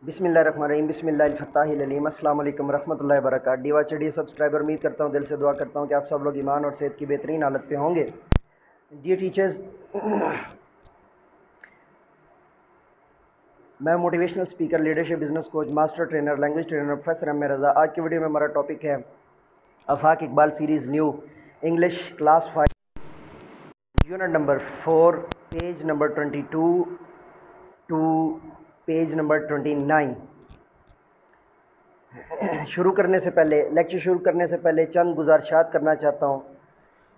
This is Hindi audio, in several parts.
बिस्मिल्लाहिर्रहमानिर्रहीम बिस्मिल्लाहिल-फत्ताहिल-अलीम अस्सलाम वालेकुम रहमतुल्लाहि व बरकातहू। डीवा चढ़ी सब्सक्राइबर, उम्मीद करता हूँ, दिल से दुआ करता हूँ कि आप सब लोग ईमान और सेहत की बेहतरीन हालत पे होंगे। डियर टीचर्स, मैं motivational speaker, leadership, business coach, master trainer, language trainer, professor M A Raza. आज की वीडियो में हमारा टॉपिक है Afaq Iqbal series new English class 5 unit number 4 page number 22 to page number 29। Lecture शुरू करने से पहले चंद गुजारिशात करना चाहता हूँ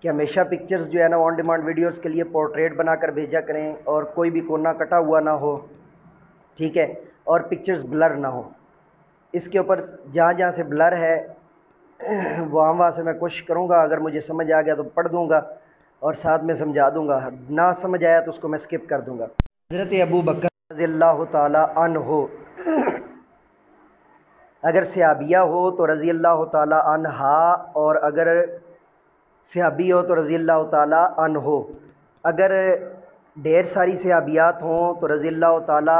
कि हमेशा पिक्चर्स जो है ना ऑन डिमांड वीडियोस के लिए पोर्ट्रेट बनाकर भेजा करें और कोई भी कोना कटा हुआ ना हो, ठीक है, और पिक्चर्स ब्लर ना हो। इसके ऊपर जहाँ जहाँ से ब्लर है वहाँ से मैं कोशिश करूँगा, अगर मुझे समझ आ गया तो पढ़ दूँगा और साथ में समझा दूँगा, ना समझ आया तो उसको मैं स्किप कर दूँगा। हज़रत अबू बकर रज़ियल्लाहु ताला अन्हो, अगर सहाबिया हो तो रज़ी अल्लाह ताला अन्हा, और अगर सहाबी हो तो रज़ी अल्लाह ताला अन्हो। अगर ढेर सारी सहाबियात हों तो रज़ी अल्लाह ताला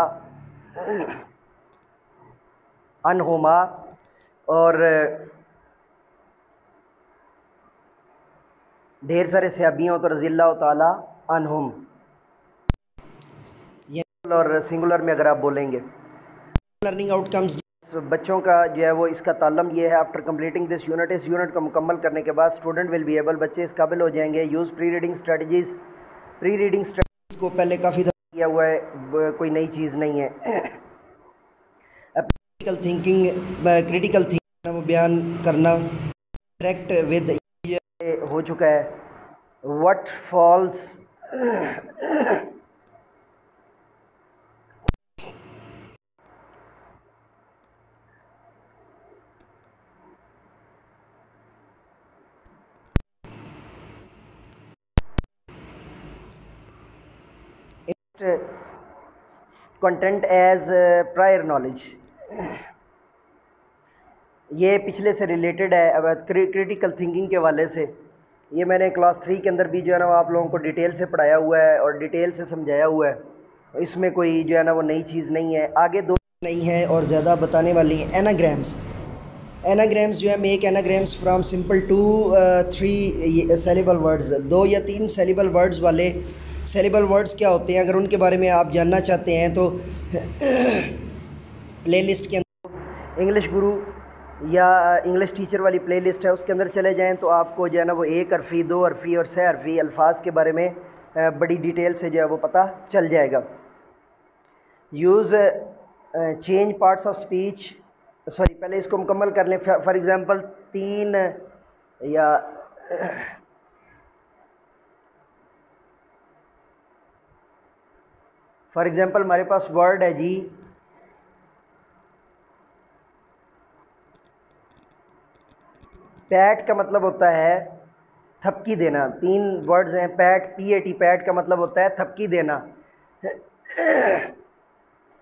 अन्हुमा, और ढेर सारे सहाबी हों तो रज़ी अल्लाह ताला अन्हुम। ये और सिंगुलर में अगर आप बोलेंगे। लर्निंग आउटकम्स, बच्चों का जो है वो इसका ताल्लुम ये है, आफ्टर कंप्लीटिंग दिस यूनिट, इस यूनिट को मुकम्मल करने के बाद स्टूडेंट विल बी एबल, बच्चे इस काबिल हो जाएंगे, use pre reading strategies. Pre reading strategies को पहले काफ़ी दफ़ा किया हुआ है, कोई नई चीज़ नहीं है। क्रिटिकल थिंकिंग वो बयान करना, डायरेक्ट विद हो चुका है। What falls content as prior knowledge, ये पिछले से रिलेटेड है। अब क्रिटिकल थिंकिंग के हवाले से ये मैंने क्लास 3 के अंदर भी जो है ना आप लोगों को डिटेल से पढ़ाया हुआ है और डिटेल से समझाया हुआ है। इसमें कोई जो है ना वो नई चीज़ नहीं है। आगे दो नहीं है और ज़्यादा बताने वाली हैं। एनाग्राम्स, एनाग्राम्स जो है, make anagrams from simple to 3 syllable words. 2 या 3 सेलेबल वर्ड्स वाले, सेलेबल वर्ड्स क्या होते हैं, अगर उनके बारे में आप जानना चाहते हैं तो प्लेलिस्ट के अंदर इंग्लिश गुरु या इंग्लिश टीचर वाली प्लेलिस्ट है, उसके अंदर चले जाएं तो आपको जो है ना वो 1 हरफी, 2 हरफी और 6 हरफी अल्फाज के बारे में बड़ी डिटेल से जो है वो पता चल जाएगा। Use change parts of speech, sorry पहले इसको मुकम्मल कर लें। फॉर एग्ज़ाम्पल 3 या फॉर एग्ज़ाम्पल हमारे पास वर्ड है जी पैट, का मतलब होता है थपकी देना। 3 वर्ड्स हैं, पैट, PAT, पैट का मतलब होता है थपकी देना।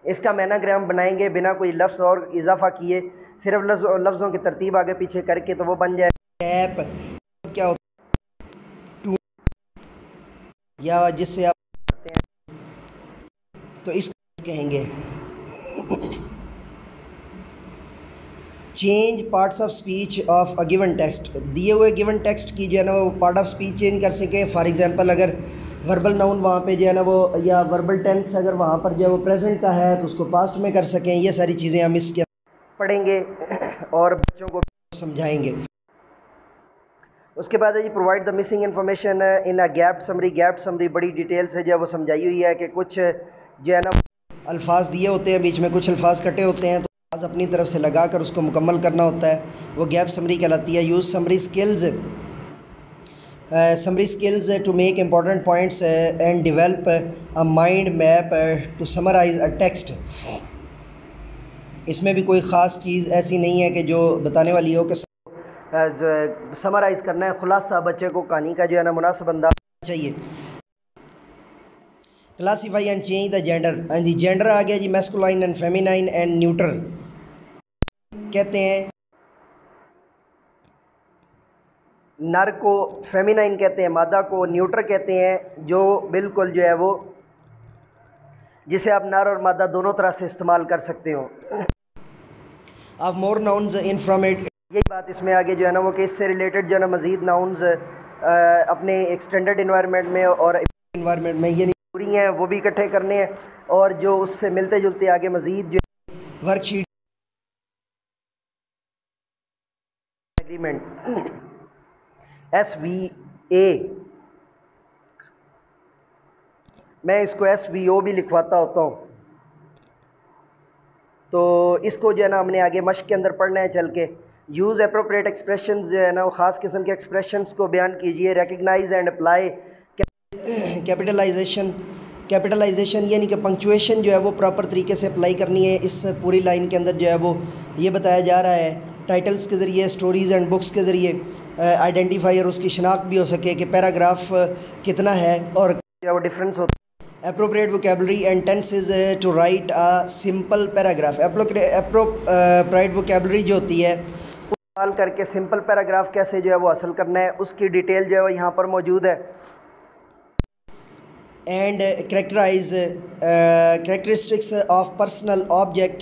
इसका मैनाग्राम बनाएंगे बिना कोई लफ्ज़ और इजाफा किए, सिर्फ लफ्ज़ों की तरतीब आगे पीछे करके, तो वो बन जाए टैप। क्या होता है, या जिससे आप करते हैं तो इसको कहेंगे change parts of speech of a given text. दिए हुए गिवन टेक्स्ट की जो है ना वो पार्ट ऑफ स्पीच चेंज कर सके। फॉर एग्जांपल अगर वर्बल नाउन वहाँ पे जो है ना वो, या वर्बल टेंस अगर वहाँ पर जो है वो प्रेजेंट का है तो उसको पास्ट में कर सकें। ये सारी चीज़ें हम इसके पढ़ेंगे और बच्चों को समझाएंगे। उसके बाद है जी provide the missing information in a gap summary. Gap summary बड़ी डिटेल से जो है वो समझाई हुई है कि कुछ जो है ना अल्फाज दिए होते हैं, बीच में कुछ अल्फाज कटे होते हैं, तो अपनी तरफ से लगा कर उसको मुकम्मल करना होता है, वो गैप समरी कहलाती है। Use summary skills, summary skills to make important points and develop a mind map to summarize a text. इसमें भी कोई ख़ास चीज़ ऐसी नहीं है कि जो बताने वाली हो कि समराइज़ करना है, खुलासा बच्चे को कहानी का जो है ना मुनासिब अंदाज चाहिए। Classify and change the gender. हाँ जी, जेंडर आ गया जी, masculine and feminine and neutral कहते हैं। नर को फेमिनाइन कहते हैं, मादा को न्यूट्रल कहते हैं, जो बिल्कुल जो है वो जिसे आप नर और मादा दोनों तरह से इस्तेमाल कर सकते हो। Of more nouns in from it, यही बात इसमें आगे जो है ना वो कि इससे रिलेटेड जो है ना मज़ीद नाउन्स अपने एक्सटेंडेड इन्वायरमेंट में और इन्वायरमेंट में ये पूरी हैं वो भी इकट्ठे करने हैं, और जो उससे मिलते जुलते आगे मज़ीद जो वर्कशीट एग्रीमेंट SVA, मैं इसको SVO भी लिखवाता होता हूँ। तो इसको जो है ना हमने आगे मश्क के अंदर पढ़ना है चल के। यूज़ अप्रोप्रिएट एक्सप्रेशंस जो है ना वो ख़ास किस्म के एक्सप्रेशंस को बयान कीजिए। रिकग्नाइज एंड अप्लाई कैपिटलाइजेशन यानी कि पंक्चुएशन जो है वो प्रॉपर तरीके से अप्लाई करनी है। इस पूरी लाइन के अंदर जो है वो ये बताया जा रहा है टाइटल्स के ज़रिए, स्टोरीज़ एंड बुक्स के ज़रिए आइडेंटिफायर उसकी शनाख्त भी हो सके कि पैराग्राफ कितना है और जो है वो डिफरेंस होता है। Appropriate vocabulary and tense is to write a simple paragraph. Appropriate vocabulary जो होती है इस्तेमाल करके सिंपल पैराग्राफ कैसे जो है वो हासिल करना है उसकी डिटेल जो है वो यहाँ पर मौजूद है। And characteristics of personal object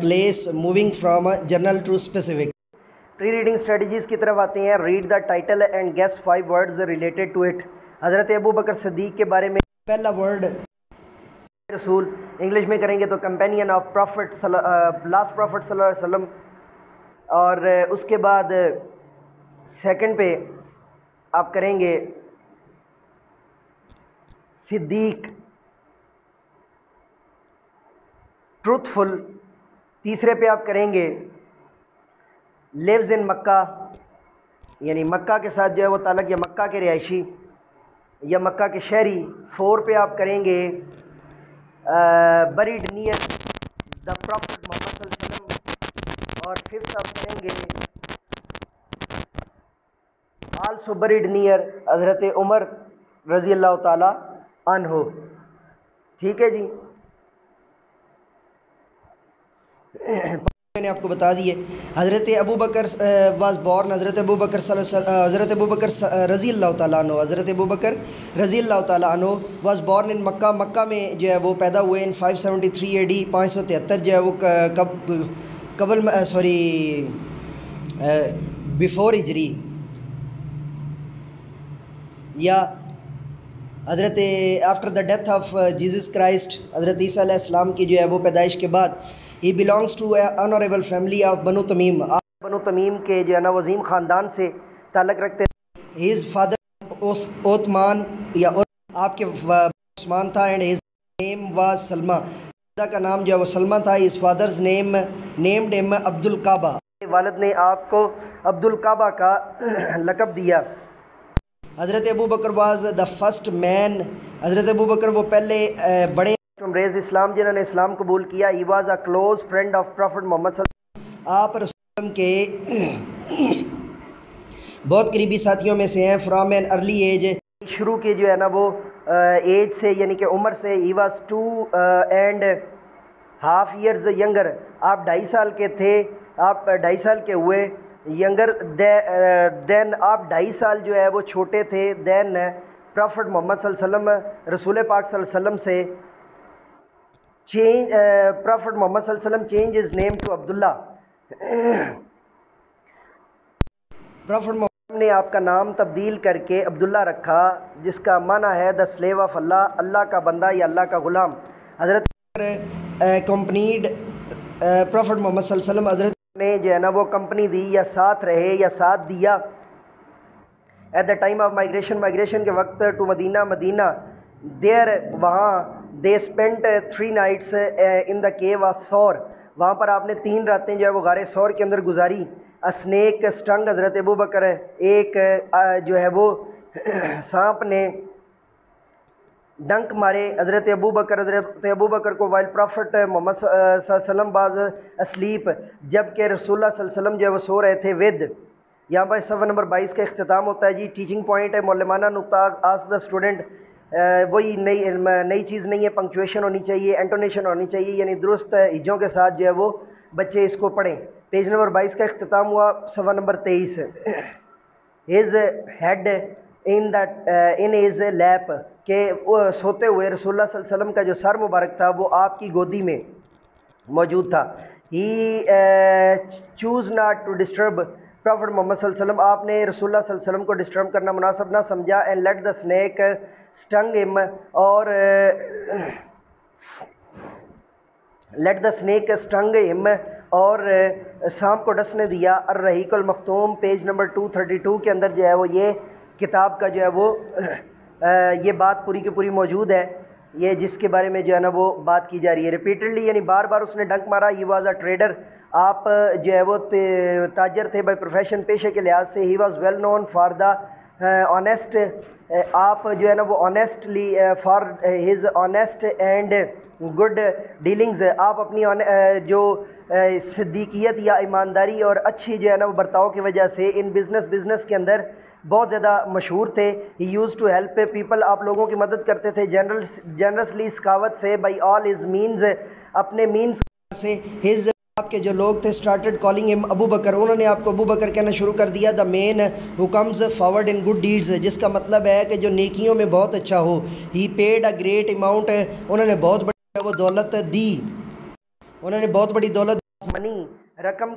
place moving from general to specific. Pre reading strategies की तरफ आते हैं। Read the title and guess 5 words related to it. Hazrat Abu बकर सिद्दीक़ के बारे में पहला वर्ड रसूल, इंग्लिश में करेंगे तो companion of profit, last profit सल्लल्लाहु अलैहि वसल्लम। और उसके बाद सेकंड पे आप करेंगे सिद्दीक, ट्रूथफुल। तीसरे पे आप करेंगे लिव्स इन मक्का, यानी मक्का के साथ जो है वो ताल्लुक़ या मक्का के रिहायशी या मक्का के शहरी। 4 पे आप करेंगे buried near the prophet Mohammad सल्लल्लाहु अलैहि वसल्लम। और 5th आप करेंगे आल्सो बरीड नियर हज़रत उमर रज़ी अल्लाह ताला अन्हो। ठीक है जी, मैंने आपको बता दिए। हज़रत अबू बकर वाज बॉर्न, हज़रत अबू बकर रज़ी अल्लाह ताला अन्हु, हज़रत अबू बकर रज़ी अल्लाह ताला अन्हु वाज बॉर्न इन मक्का, मक्का में जो है वो पैदा हुए इन 573 AD, 573 जो है वो बिफोर हिजरी, या हज़रत after the death of Jesus Christ, हज़रत ईसा अलैहिस्सलाम की जो है वो पैदाइश के बाद। He belongs to honourable family of Banu Tamim, आप बनु तमीम के जो है ना वज़ीम ख़ानदान से ताल्लुक़ रखते हैं। हिज फादर ओथमान या आपके उस्मान था and his name was Salma, पिता का नाम जो है वो सलमा था। His father's named him Abdul Kaaba, वालिद ने आपको अब्दुल काबा का लक़ब दिया। Hazrat Abu Bakr was the first man, Hazrat Abu बकर वो पहले बड़े रेज़ इस्लाम जिन्होंने इस्लाम कबूल किया। He was a close friend of prophet Mohammad सल्लल्लाहु अलैहि वसल्लम, आप रसूल के बहुत करीबी साथियों में से हैं। फ्रॉम एन अर्ली एज, शुरू के जो है ना वो एज से यानी कि उम्र से। ही वाज 2.5 years यंगर, आप 2.5 साल के थे, आप 2.5 साल के हुए यंगर देन, आप 2.5 साल जो है वो छोटे थे देन प्रॉफिट मोहम्मद सल्लल्लाहु अलैहि वसल्लम, रसूल पाक सल्लल्लाहु अलैहि वसल्लम से। चेंज प्रॉफिट मोहम्मद सल्लल्लाहु अलैहि वसल्लम change is name to Abdullah, prophet Muhammad ने आपका नाम तब्दील करके अब्दुल्ला रखा, जिसका माना है द स्लेव ऑफ अल्लाह, अल्लाह का बंदा या अल्लाह का गुलाम। हज़रत कंपनीड प्रॉफिट मोहम्मद सल्लल्लाहु अलैहि वसल्लम, हज़रत ने जो है ना वो कंपनी दी या साथ रहे या साथ दिया। Eight the time of migration के वक्त टू मदीना देयर, वहाँ दे spent 3 nights in the cave of सौर, वहाँ पर आपने 3 रातें जो है वो गारे सौर के अंदर गुजारी। स्नेक स्टंग हज़रत अबू बकर, एक जो है वो सांप ने डंक मारे हज़रत अबू बकर को, वाइल प्रॉफिट मोहम्मद सल्लल्लाहु अलैहि वसल्लम बाज अस्लीप, जबकि रसूलुल्लाह सल्लल्लाहु अलैहि वसल्लम जो है वो सो रहे थे विद। यहाँ पर सफ़ा नंबर 22 का अख्तिताम होता है जी। टीचिंग पॉइंट है मौलमाना नुक्ता, आस्क द स्टूडेंट, वही नई चीज़ नहीं है, पंक्चुएशन होनी चाहिए, एंटोनेशन होनी चाहिए, यानी दुरुस्त हिज्जों के साथ जो है वो बच्चे इसको पढ़ें। पेज नंबर 22 का अख्तिताम हुआ, सफ़ा number 23। His head in that in is lap के सोते हुए रसूलुल्लाह सल्लल्लाहु अलैहि वसल्लम का जो सर मुबारक था वो आपकी गोदी में मौजूद था। He choose not to disturb prophet Mohammad सल्लल्लाहु अलैहि वसल्लम, आपने रसूलुल्लाह सल्लल्लाहु अलैहि वसल्लम को डिस्टर्ब करना मुनासिब ना समझा। And let the snake stung him, और let the snake stung him, और सांप को डसने दिया। अर्रहीकुल मखतूम पेज नंबर 232 के अंदर जो है वो ये किताब का जो है वो ये बात पूरी की पूरी मौजूद है, ये जिसके बारे में जो है ना वो बात की जा रही है रिपीटेडली, यानी बार बार उसने डंक मारा। ही वॉज अ ट्रेडर, आप जो है वो ताजर थे बाय प्रोफेशन, पेशे के लिहाज से। He was well known for the honest, आप जो है ना वो honestly for his honest and good dealings, आप अपनी जो सिद्दीकियत या ईमानदारी और अच्छी जो है ना वो बर्ताव की वजह से इन बिज़नेस के अंदर बहुत ज़्यादा मशहूर थे। ही यूज़ टू हेल्प पीपल, आप लोगों की मदद करते थे जनरसली, सखावत से। बाई ऑल हिज मीन्स, अपने मीन्स से। हिज, आपके जो लोग थे, स्टार्टेड कॉलिंग हिम अबू बकर, उन्होंने आपको अबू बकर कहना शुरू कर दिया। The man who comes forward in good deeds, जिसका मतलब है कि जो नेकियों में बहुत अच्छा हो। ही पेड अ ग्रेट अमाउंट, उन्होंने बहुत बड़ी वो दौलत दी, उन्होंने बहुत बड़ी दौलत, मनी, रकम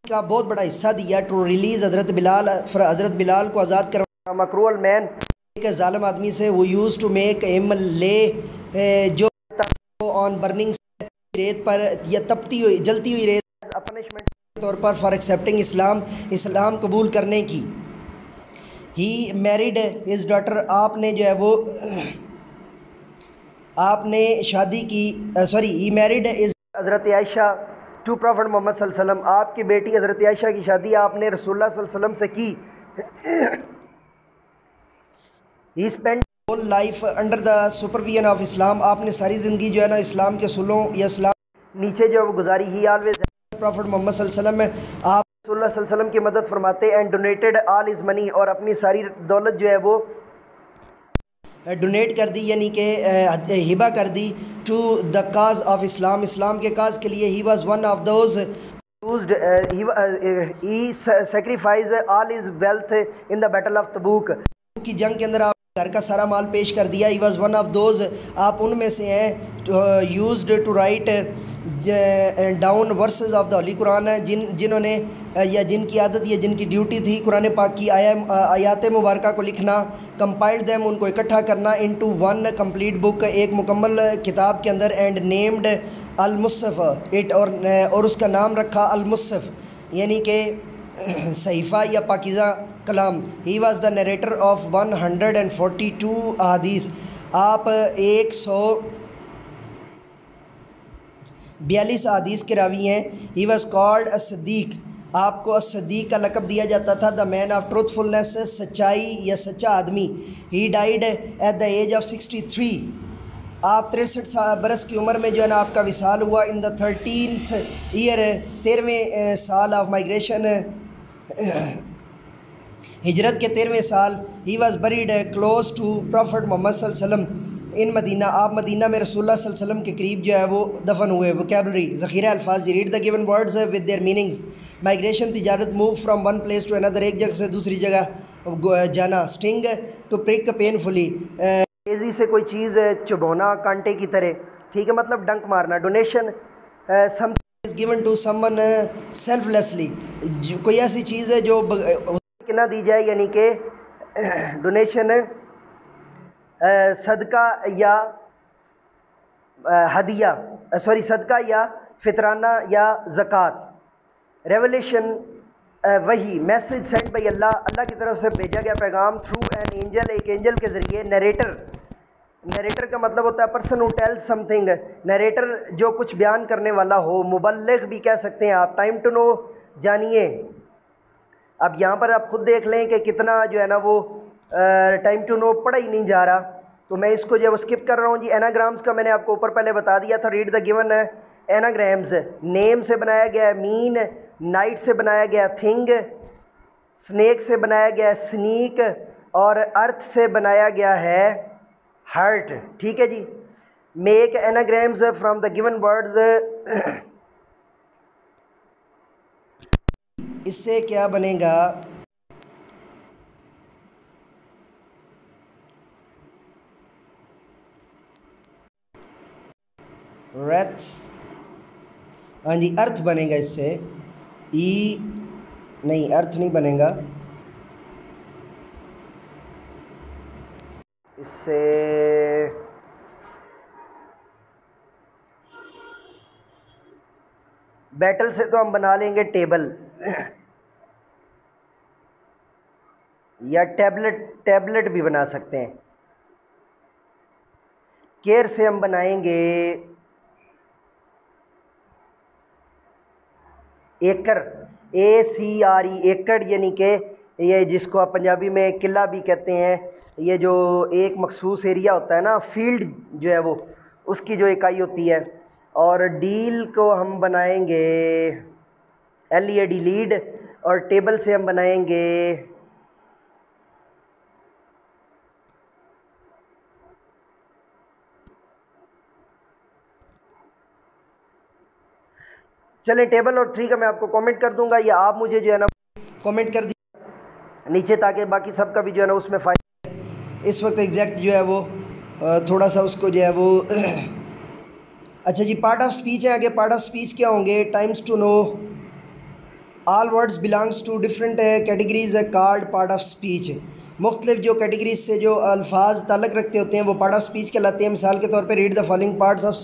का बहुत बड़ा हिस्सा दिया। टू रिलीज हज़रत बिलाल, हज़रत बिलाल को आज़ाद करवाना। मकरूल मैन, एक जालिम आदमी से। वो यूज़ टू मेक हिम ले, जो ऑन बर्निंग, रेत पर या तपती हुई जलती हुई रेत, पनिशमेंट के तौर पर, फॉर एक्सेप्टिंग इस्लाम, इस्लाम कबूल करने की। ही मैरिड हिज डॉटर, आपने जो है वो आपने शादी की, सॉरी, ही मैरिड इज हज़रत आयशा टू प्रॉफिट मोहम्मद सल्लल्लाहु अलैहि वसल्लम, आपकी बेटी हज़रत आयशा की शादी आपने रसूलुल्लाह सल्लल्लाहु अलैहि वसल्लम से की। He spend whole life under the supervision of Islam, आपने सारी ज़िंदगी जो है ना इस्लाम के असूलों या इस्लाम नीचे जो वो गुजारी। ही ऑलवेज प्रॉफिट मोहम्मद सल्लल्लाहु अलैहि वसल्लम में आप रसूलुल्लाह सल्लल्लाहु अलैहि वसल्लम की मदद फरमाते। And donated all his money, और अपनी सारी दौलत जो है वो डोनेट कर दी, यानी कि हिबा कर दी। To the cause of Islam, इस्लाम के काज के लिए। He was one of those used, he sacrifice all his wealth in the battle of Tabuk, की जंग के अंदर आप घर का सारा माल पेश कर दिया। He was one of those, आप उनमें से हैं, used to write down verses of the holy Quran, जिन्होंने या जिनकी आदत या जिनकी ड्यूटी थी कुरान पाक की आयात मुबारक को लिखना। कंपाइल्ड दैम, उनको इकट्ठा करना। इनटू वन कंप्लीट बुक, एक मुकम्मल किताब के अंदर। एंड नेम्ड अल मुसफ़ इट, और उसका नाम रखा अल मुसफ़, यानी कि सहीफ़ा या पाकीज़ा कलाम। He was the narrator of 142 अहादीस, आप 142 अहादीस के रावी हैं। ही वॉज कॉल्ड अ-सिद्दीक़, आपको अ-सिद्दीक़ का लक़ब दिया जाता था। द मैन ऑफ ट्रूथफुलनेस, सच्चाई या सच्चा आदमी। He died at the age of 63, आप 63 बरस की उम्र में जो है ना आपका विसाल हुआ। इन द 13th ईयर, 13वें साल ऑफ माइग्रेशन, हिजरत के 13वें साल। He was buried close to prophet Mohammad सल्लल्लाहु अलैहि वसल्लम इन मदीना, आप मदीना में रसूलुल्लाह सल्लल्लाहु अलैहि वसल्लम के करीब जो है वो दफन हुए। वोकैबलरी, ज़ख़ीरा अल्फाज, read the given words with their meanings. Migration, तिजारत, move from one place to another, एक जगह से दूसरी जगह जाना। स्टिंग, टू प्रिक पेनफुली, तेज़ी से कोई चीज़ चुभोना कांटे की तरह, ठीक है, मतलब डंक मारना। Donation, something is given to someone selflessly, कोई ऐसी चीज़ है जो ना दी जाए, यानी कि डोनेशन, सदका या हदिया, सॉरी सदका या फितराना या ज़कात। रेवलेशन, वही, मैसेज सेंड बाई अल्लाह, अल्लाह की तरफ से भेजा गया पैगाम। थ्रू एन एंजल, एक एंजल के ज़रिए। नरेटर, नरेटर का मतलब होता है person who tells something, narrator जो कुछ बयान करने वाला हो। मुबल्लिग भी कह सकते हैं आप। टाइम टू नो, जानिए। अब यहाँ पर आप खुद देख लें कि कितना जो है ना वो टाइम टू नो पढ़ा ही नहीं जा रहा, तो मैं इसको जो है वो स्किप कर रहा हूँ जी। एनाग्राम्स का मैंने आपको ऊपर पहले बता दिया था। Read the given anagrams. Name से बनाया गया है मीन, नाइट से बनाया गया थिंग, स्नेक से बनाया गया स्नीक, और अर्थ से बनाया गया है हर्ट, ठीक है जी। Make anagrams from the given words, इससे क्या बनेगा, रेथ, हाँ जी अर्थ बनेगा इससे, ई नहीं अर्थ नहीं बनेगा इससे, बैटल से तो हम बना लेंगे टेबल या टैबलेट, टैबलेट भी बना सकते हैं। केयर से हम बनाएंगे एकड़, ACRE एकड़, यानी कि ये जिसको आप पंजाबी में किला भी कहते हैं, ये जो एक मखसूस एरिया होता है ना, फील्ड जो है वो, उसकी जो इकाई होती है। और डील को हम बनाएंगे LED लीड, और टेबल से हम बनाएंगे चले टेबल और 3 का मैं आपको कमेंट कर दूंगा, या आप मुझे जो है ना कमेंट कर दीजिए नीचे, ताकि बाकी सबका भी जो है ना उसमें फ़ायदा। इस वक्त एग्जैक्ट जो है वो थोड़ा सा उसको जो है वो अच्छा जी, पार्ट ऑफ स्पीच है। आगे पार्ट ऑफ स्पीच क्या होंगे? Times to know, all words belongs to different categories called part of speech. मुख्तलिफ जो कैटेगरीज से जो अल्फाज ताल्लुक़ रखते होते हैं वो पार्ट ऑफ स्पीच कहलाते हैं। मिसाल के तौर पे read the following parts of,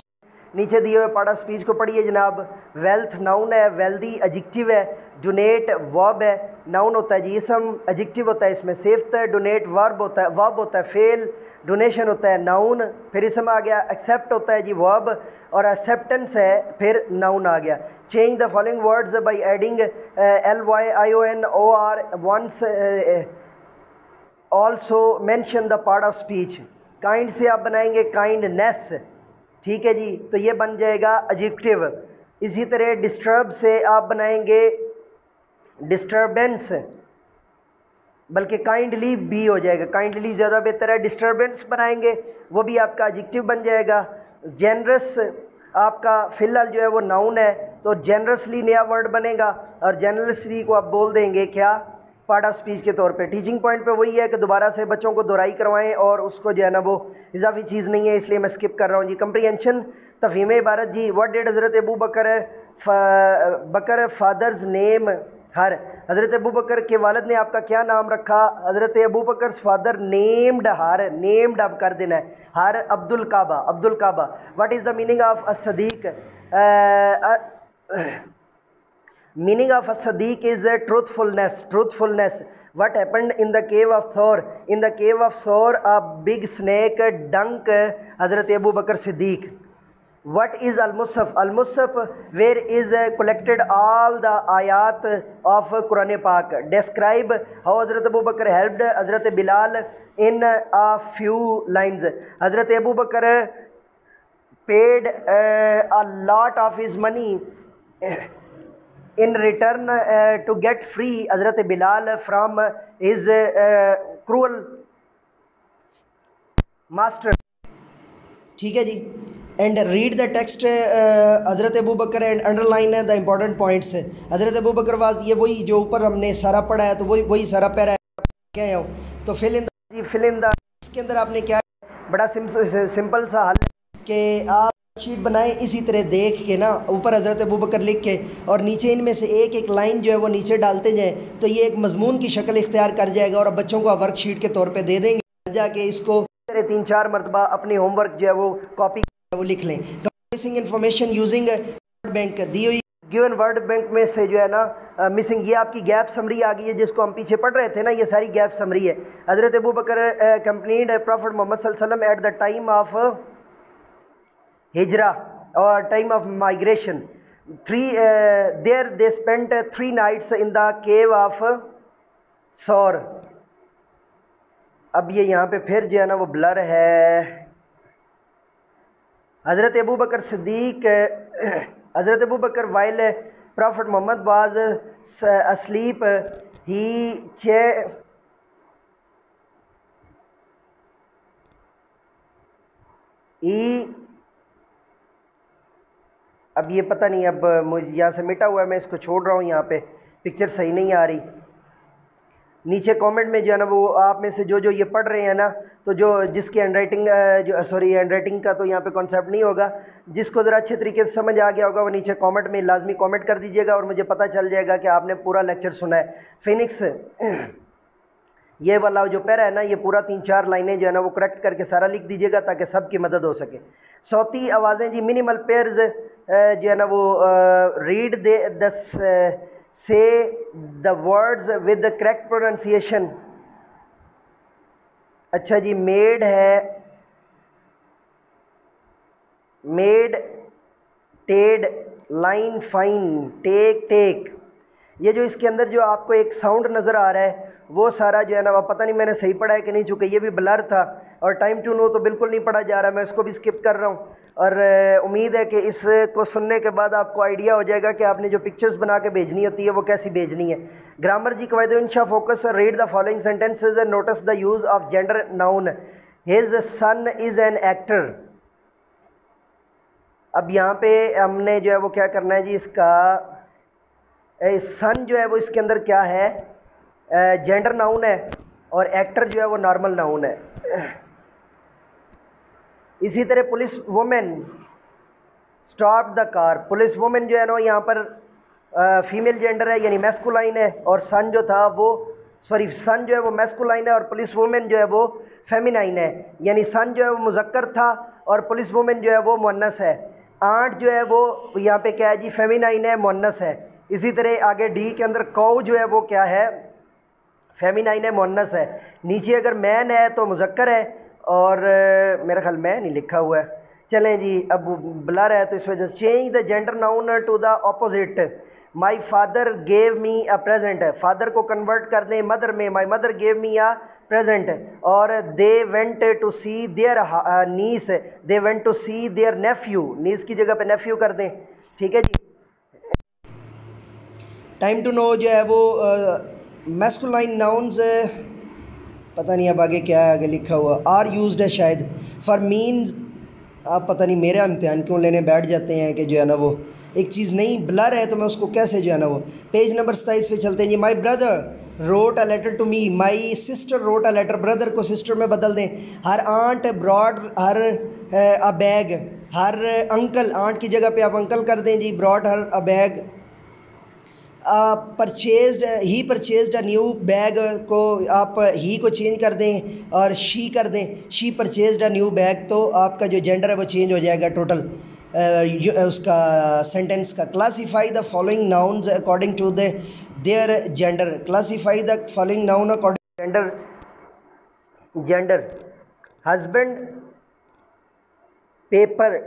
नीचे दिए हुए पार्ट ऑफ स्पीच को पढ़िए जनाब। वेल्थ नाउन है, वेल्दी एडजेक्टिव है, डोनेट वर्ब है, नाउन होता है जी इसम, एडजेक्टिव होता है इसमें सिफ्त है, डोनेट वर्ब होता है, वर्ब होता है फेल, डोनेशन होता है नाउन, फिर इसम आ गया, एक्सेप्ट होता है जी वर्ब, और एक्सेप्टेंस है फिर नाउन आ गया। Change the following words by adding LYION OR ones, also mention the part of speech. Kind से आप बनाएंगे काइंडनेस, ठीक है जी, तो ये बन जाएगा एडजेक्टिव। इसी तरह डिस्टर्ब से आप बनाएंगे डिस्टर्बेंस, बल्कि काइंडली भी हो जाएगा, काइंडली ज़्यादा बेहतर है। डिस्टर्बेंस बनाएंगे वो भी आपका एडजेक्टिव बन जाएगा। जेनरस आपका फ़िलहाल जो है वो नाउन है, तो जेनरसली नया वर्ड बनेगा, और जेनरसली को आप बोल देंगे क्या, पार्ट ऑफ स्पीच के तौर पे। टीचिंग पॉइंट पे वही है कि दोबारा से बच्चों को दोहराई करवाएं, और उसको जो है ना वो इजाफी चीज़ नहीं है, इसलिए मैं स्किप कर रहा हूँ जी। कंप्रीहेंशन, तफहीम इबारत जी। व्हाट डिड हज़रत अबू बकर फादर्स नेम हर, हज़रत अबू बकर के वालिद ने आपका क्या नाम रखा? Hazrat Abu Bakr father named her, named अब कर देना है, her Abdul Kaaba, Abdul Kaaba. What is the meaning of असदीक? मीनिंग ऑफ असदीक is truthfulness, truthfulness. What happened in the cave of Thor? In the cave of Thor, a big snake dunk Hazrat Abu Bakr Siddiq. What is Al-Musaf? Al-Musaf, where is collected all the ayat of Quran Pak. Describe how Hazrat Abu Bakr helped Hazrat Bilal in a few lines. Hazrat Abu Bakr paid a lot of his money in return to get free Hazrat Bilal from his cruel master, ठीक है जी। And read the text Hazrat Abu Bakr and underline the important points. Hazrat Abu Bakr was, ये वही जो ऊपर हमने सारा पढ़ा है, तो वही सारा पैरा है, क्या है तो फिल इन द, इसके अंदर आपने क्या, बड़ा सिंपल सा हल कि आप शीट बनाएं इसी तरह देख के ना, ऊपर हज़रत अबू बकर लिख के, और नीचे इनमें से एक एक लाइन जो है वो नीचे डालते जाएं, तो ये एक मजमून की शक्ल इख्तियार कर जाएगा, और अब बच्चों को वर्कशीट के तौर पे दे देंगे, जाके इसको 3-4 मरतबा अपनी होमवर्क जो है वो कॉपी वो लिख लें। Missing information using word bank दी हुई, गिवन वर्ड बैंक में से जो है ना मिसिंग, ये आपकी गैप समरी आ गई है जिसको हम पीछे पढ़ रहे थे ना, ये सारी गैप समरी है। हज़रत Abu Bakr companied prophet Mohammad सल्लल्लाहु अलैहि वसल्लम एट द टाइम ऑफ हिजरा और time of migration, there they spent 3 nights in the cave of Thawr. अब ये यहाँ पे फिर जो है ना वो ब्लर है। हज़रत Abu Bakr Siddiq, Hazrat Abu Bakr while prophet Mohammad was asleep, he अब ये पता नहीं, अब मुझे यहाँ से मिटा हुआ है, मैं इसको छोड़ रहा हूँ, यहाँ पे पिक्चर सही नहीं आ रही। नीचे कमेंट में जो है ना वो आप में से जो ये पढ़ रहे हैं ना, तो जो जिसकी हैंडराइटिंग हैंडराइटिंग का तो यहाँ पे कॉन्सेप्ट नहीं होगा, जिसको ज़रा अच्छे तरीके से समझ आ गया होगा वो नीचे कमेंट में लाजमी कमेंट कर दीजिएगा और मुझे पता चल जाएगा कि आपने पूरा लेक्चर सुना है। फिनिक्स ये वाला जो पैरा है ना, ये पूरा 3-4 लाइनें जो है ना वो करेक्ट करके सारा लिख दीजिएगा ताकि सबकी मदद हो सके। सौती आवाज़ें जी, मिनिमल पेयर्स जो है ना वो read the say the words with the correct pronunciation. अच्छा जी, मेड है, made, ted, line, fine, take, take, ये जो इसके अंदर जो आपको एक साउंड नज़र आ रहा है वो सारा जो है ना, पता नहीं मैंने सही पढ़ा है कि नहीं, चूँकि ये भी ब्लर था और टाइम टू नो तो बिल्कुल नहीं पढ़ा जा रहा, मैं इसको भी स्किप कर रहा हूँ। और उम्मीद है कि इसको सुनने के बाद आपको आइडिया हो जाएगा कि आपने जो पिक्चर्स बना के भेजनी होती है वो कैसी भेजनी है। ग्रामर जी, कवायद इंशा, focus, read the following sentences and notice the use of gender noun. His son is an actor. अब यहाँ पे हमने जो है वो क्या करना है जी, इसका सन जो है वो इसके अंदर क्या है, जेंडर नाउन है, और एक्टर जो है वो नॉर्मल नाउन है। इसी तरह police women stop the car, police women जो है ना यहाँ पर फीमेल जेंडर है यानी मैस्कुलाइन है, और सन जो था वो सन जो है वो मैस्कुलाइन है और पुलिस वुमेन जो है वो फेमिनाइन है, यानी सन जो है वो मुज़क्कर था और पुलिस वुमेन जो है वो मुअन्नस है। आंट जो है वो यहाँ पे क्या है जी, फेमिनाइन है, मुअन्नस है। इसी तरह आगे डी के अंदर काऊ जो है वो क्या है, फेमिनाइन है, मुअन्नस है। नीचे अगर मैन है तो मुज़क्कर है, और मेरा ख्याल मैन नहीं लिखा हुआ है, चलें जी, अब ब्लर है तो इस वजह से change the gender noun to the opposite. My father gave me a present, father को कन्वर्ट कर दें मदर में, my mother gave me a present. और they went to see their niece, they went to see their nephew, niece की जगह पे नेफ्यू कर दें, ठीक है जी। टाइम टू नो जो है वो मैस्कुलाइन नाउन्स, पता नहीं अब आगे क्या है, आगे लिखा हुआ आर यूज्ड है शायद फॉर मीन, आप पता नहीं मेरा इम्तिहान क्यों लेने बैठ जाते हैं कि जो है ना वो एक चीज़ नहीं ब्लर है तो मैं उसको कैसे जो है ना वो। पेज नंबर 27 पे चलते हैं जी। My brother wrote a letter to me, my sister wrote a letter, brother को सिस्टर में बदल दें। Her aunt brought her a bag, her uncle, aunt की जगह पे आप अंकल कर दें जी, brought her a bag. Purchased, he purchased a new bag को आप ही को चेंज कर दें और शी कर दें, she purchased a new bag, तो आपका जो जेंडर है वो चेंज हो जाएगा टोटल उसका सेंटेंस का। Classify the following nouns according to the their gender, classify the following noun according gender, gender husband, paper,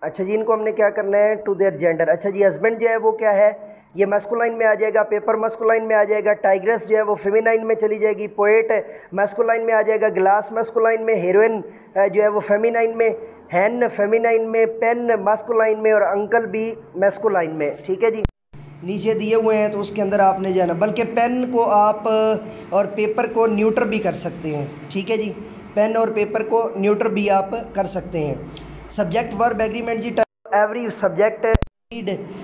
अच्छा जी, इनको हमने क्या करना है, टू देयर जेंडर। अच्छा जी, हस्बैंड जो है वो क्या है, ये मैस्कुलाइन में आ जाएगा, पेपर मैस्कुलाइन में आ जाएगा, टाइग्रेस जो है वो फेमिनाइन में चली जाएगी, पोएट मैस्कुलाइन में आ जाएगा, ग्लास मैस्कुलाइन में, हीरोइन जो है वो फेमिनाइन में, हैन फेमिनाइन में, पेन मैस्कुलाइन में, और अंकल भी मैस्कुलाइन में, ठीक है जी। नीचे दिए हुए हैं तो उसके अंदर आपने जो है ना, बल्कि पेन को आप और पेपर को न्यूट्र भी कर सकते हैं, ठीक है जी, पेन और पेपर को न्यूट्र भी आप कर सकते हैं। सब्जेक्ट वर्ब एग्रीमेंट जी, every subject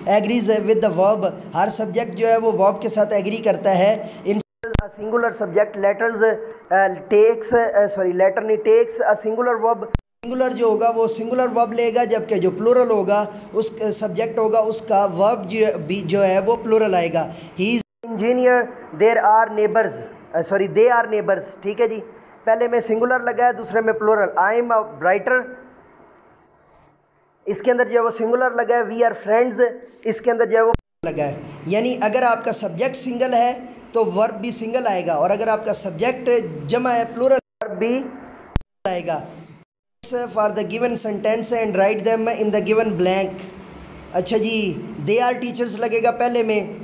agrees with the verb, हर सब्जेक्ट जो है वो वर्ब के साथ एग्री करता है। In singular subject letters takes, sorry letter नहीं, takes a singular verb, singular जो होगा वो सिंगुलर वर्ब लेगा, जबकि जो प्लूरल होगा उस सब्जेक्ट होगा उसका वर्ब जो है वो प्लूरल आएगा। He is engineer, there are neighbours, sorry they are neighbours, ठीक है जी, पहले में सिंगुलर लगा है, दूसरे में plural. I am a writer, इसके अंदर जो है वो सिंगुलर लगा है। वी आर फ्रेंड्स, इसके अंदर जो है वो लगा है। यानी अगर आपका सब्जेक्ट सिंगल है तो वर्ब भी सिंगल आएगा, और अगर आपका सब्जेक्ट जमा है प्लूरल वर्ब भी आएगा। For the given sentence and write them in the given blank. अच्छा जी, दे आर टीचर्स लगेगा पहले में,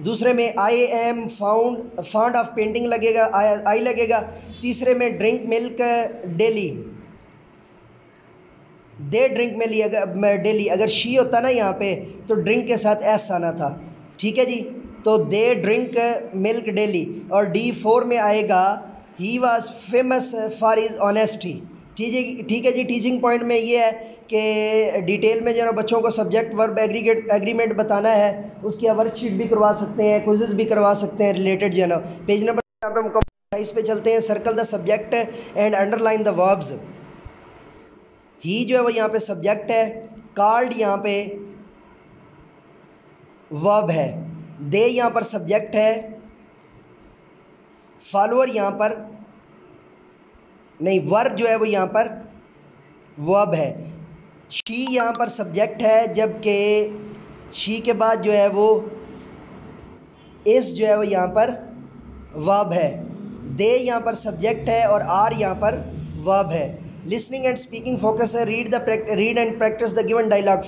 दूसरे में I am found of painting लगेगा, आई लगेगा, तीसरे में drink milk daily, they drink में लिया डेली, अगर शी होता ना यहाँ पे तो ड्रिंक के साथ एस आना था, ठीक है जी, तो दे ड्रिंक मिल्क डेली। और D4 में आएगा he was famous for his honesty, ठीक है जी। टीचिंग पॉइंट में ये है कि डिटेल में जो है बच्चों को सब्जेक्ट वर्ब एग्रीमेंट बताना है, उसकी वर्कशीट भी करवा सकते हैं, क्विज़ भी करवा सकते हैं रिलेटेड जो है ना। पेज नंबर यहाँ पे हम 28 पे चलते हैं। Circle the subject and underline the verbs. He जो है वो यहाँ पे सब्जेक्ट है, कॉल्ड यहाँ पे वर्ब है, दे यहाँ पर सब्जेक्ट है, फॉलोअर यहाँ पर नहीं, वर्ब जो है वो यहाँ पर वर्ब है। शी यहाँ पर सब्जेक्ट है, जबकि शी के बाद जो है वो इस जो है वो यहाँ पर वर्ब है। दे यहाँ पर सब्जेक्ट है और आर यहाँ पर वर्ब है। लिसनिंग एंड स्पीकिंग फोकस है। Read and practise the given dialogue.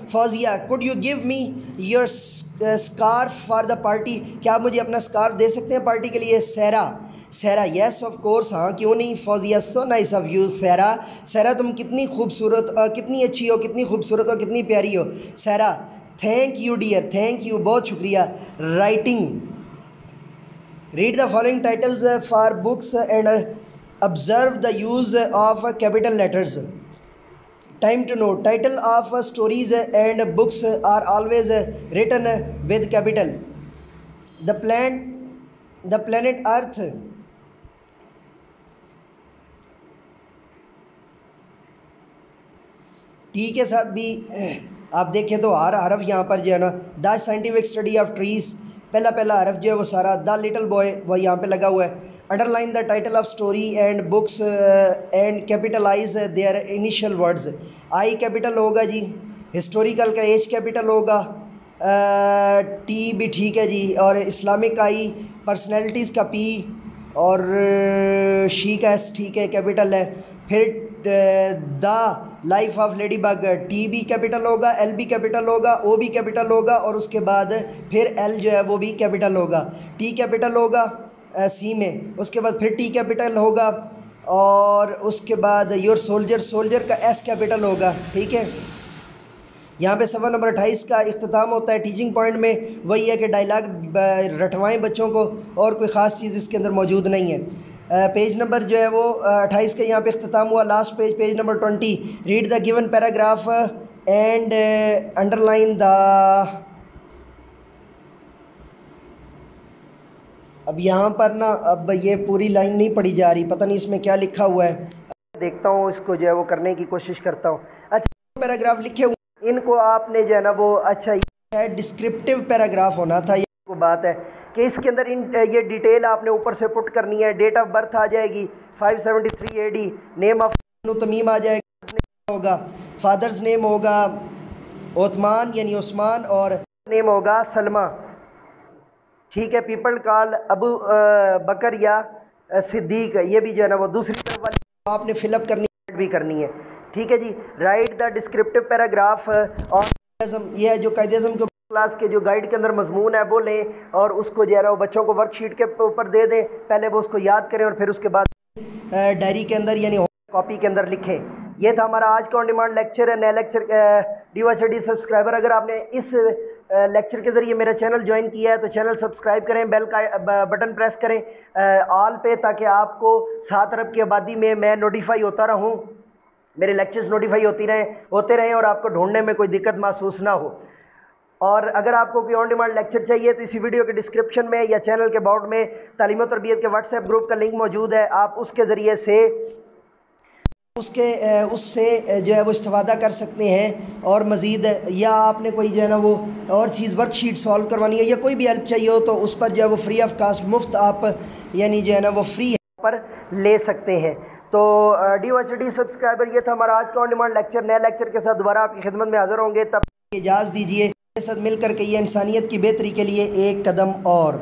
Fauzia could you give me your scarf for the party. क्या आप मुझे अपना स्कार्फ दे सकते हैं पार्टी के लिए। सहरा येस ऑफ कोर्स, हाँ क्यों नहीं। Fauzia so nice of you. सहरा तुम कितनी खूबसूरत, कितनी अच्छी हो, कितनी खूबसूरत हो, कितनी प्यारी हो। Sahra thank you dear, thank you, बहुत शुक्रिया। Writing. Read the following titles for books and observe the use of capital letters. Time to know. Title of stories and books are always written with capital. The planet Earth. T के साथ भी आप देखें तो हर हरफ यहाँ पर जो है ना, the scientific study of trees, पहला हरफ जो है वो सारा द लिटिल बॉय वो यहाँ पे लगा हुआ है। Underline the title of story and books and capitalise their initial words. I capital होगा जी, हिस्टोरिकल का एच कैपिटल होगा, टी भी ठीक है जी, और इस्लामिक आई, पर्सनैलिटीज़ का पी, और शी का एस ठीक है कैपिटल है। फिर the life of lady bug, T भी कैपिटल होगा, एल भी कैपिटल होगा, ओ भी कैपिटल होगा, और उसके बाद फिर एल जो है वो भी कैपिटल होगा। टी कैपिटल होगा सी में, उसके बाद फिर टी कैपिटल होगा, और उसके बाद योर सोल्जर का एस कैपिटल होगा। ठीक है, यहाँ पे सफ़ा नंबर 28 का इख्तिताम होता है। टीचिंग पॉइंट में वही है कि डायलॉग रटवाएँ बच्चों को, और कोई ख़ास चीज़ इसके अंदर मौजूद नहीं है। पेज नंबर जो है वो 28 का यहाँ पे इख्तिताम हुआ। Last page number 20। Read the given paragraph and underline the. अब यहाँ पर ना, अब ये पूरी लाइन नहीं पढ़ी जा रही, पता नहीं इसमें क्या लिखा हुआ है। देखता हूँ इसको जो है वो करने की कोशिश करता हूँ। अच्छा, पैराग्राफ लिखे हुए इनको आपने जो है ना वो, अच्छा ये डिस्क्रिप्टिव पैराग्राफ होना था। ये को बात है कि इसके अंदर ये डिटेल आपने ऊपर से पुट करनी है। डेट ऑफ बर्थ आ जाएगी 573 AD, नेम ऑफ तमीम आ जाएगा, होगा फादर्स नेम होगा ओथमान यानी उस्मान, और नेम होगा सलमा। ठीक है, पीपल कॉल अबू बकर या सिद्दीक, ये भी जो है ना वो दूसरी तरफ वाली आपने फिलअप करनी भी करनी है। ठीक है जी। राइट द डिस्क्रिप्टिव पैराग्राफ और ये है जो कायदे-ए-आज़म के क्लास के जो गाइड के अंदर मजमून है वो लें, और उसको जो है ना वो बच्चों को वर्कशीट के ऊपर दे दें। पहले वो उसको याद करें और फिर उसके बाद डायरी के अंदर यानी कॉपी के अंदर लिखें। ये था हमारा आज का ऑन डिमांड लेक्चर है। नया लेक्चर DYCD सब्सक्राइबर, अगर आपने इस लेक्चर के ज़रिए मेरा चैनल ज्वाइन किया है तो चैनल सब्सक्राइब करें, बेल का बटन प्रेस करें ऑल पे, ताकि आपको 7 अरब की आबादी में मैं नोटिफाई होता रहूँ, मेरे लेक्चर्स नोटिफाई होते रहें और आपको ढूंढने में कोई दिक्कत महसूस ना हो। और अगर आपको कोई ऑन डिमांड लेक्चर चाहिए तो इसी वीडियो के डिस्क्रिप्शन में या चैनल के अबाउट में तालीम और तरबियत के व्हाट्सएप ग्रुप का लिंक मौजूद है। आप उसके ज़रिए से उससे जो है वो इस्तेफादा कर सकते हैं। और मज़ीद या आपने कोई जो है ना वो और चीज़ वर्कशीट सॉल्व करवानी है या कोई भी हेल्प चाहिए हो तो उस पर जो है वो फ्री ऑफ कास्ट मुफ्त आप यानी जो है ना वो फ्री पर ले सकते हैं। तो DYCD सब्सक्राइबर, ये था हमारा आज का ऑन डिमांड लेक्चर। नए लेक्चर के साथ दोबारा आपकी खिदमत में हाज़िर होंगे, तब इजाज़त दीजिए। मेरे साथ मिलकर के ये इंसानियत की बेहतरी के लिए एक कदम और।